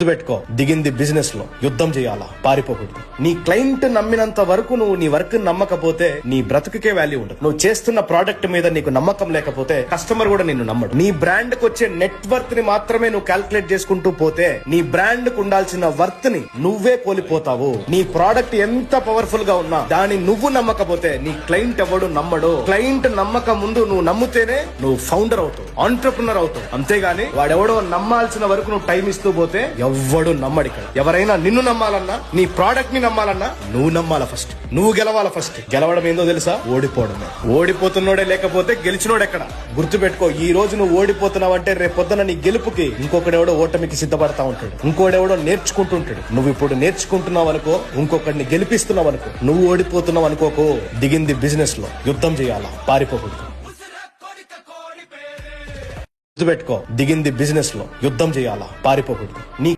పెట్టుకో, దిగింది బిజినెస్ లో యుద్ధం చేయాలా, పారిపోకూడదు. నీ క్లయింట్ నమ్మినంత వరకు నువ్వు నీ వర్క్ నమ్మకపోతే నీ బ్రతుకుకే వాల్యూ ఉండదు. నువ్వు చేస్తున్న ప్రోడక్ట్ మీద నీకు నమ్మకం లేకపోతే కస్టమర్ కూడా నిన్ను నమ్మడు. నీ బ్రాండ్ కు వచ్చే నెట్వర్త్ ని మాత్రమే నువ్వు క్యాల్కులేట్ చేసుకుంటూ పోతే నీ బ్రాండ్ కు ఉండాల్సిన వర్త్ ని నువ్వే కోల్పోతావు. నీ ప్రోడక్ట్ ఎంత పవర్ఫుల్ గా ఉన్నా దాన్ని నువ్వు నమ్మకపోతే నీ క్లయింట్ ఎవడు నమ్మడు. క్లయింట్ నమ్మక ముందు నువ్వు నమ్ముతేనే నువ్వు ఫౌండర్ అవుతావు, ఆంట్రప్రినర్ అవుతావు. అంతేగాని వాడెవడో నమ్మాల్సిన వరకు నువ్వు టైం ఇస్తూ పోతే ఎవ్వడు నమ్మడు. ఇక్కడ ఎవరైనా నిన్ను నమ్మాలన్నా, నీ ప్రోడక్ట్ ని నమ్మాలన్నా నువ్వు నమ్మాల ఫస్ట్, నువ్వు గెలవాల ఫస్ట్. గెలవడం ఏందో తెలుసా? ఓడిపోవడమే. ఓడిపోతున్నోడే లేకపోతే గెలిచినోడు ఎక్కడ? గుర్తుపెట్టుకో, ఈ రోజు నువ్వు ఓడిపోతున్నావంటే రేపు పొద్దున నీ గెలుపుకి ఇంకొకడెవడో ఓటమికి సిద్ధపడతా ఉంటాడు, ఇంకోడెవడో నేర్చుకుంటుంటాడు. నువ్వు ఇప్పుడు నేర్చుకుంటున్నావు అనుకో, ఇంకొకడిని గెలిపిస్తున్నావు అనుకో, నువ్వు ఓడిపోతున్నావు అనుకోకు. దిగింది బిజినెస్ లో యుద్ధం చేయాలా, పారిపోకూడదు. గుర్తుపెట్టుకో, దిగింది బిజినెస్ లో యుద్ధం చేయాలా, పారిపోకూడదు. నీ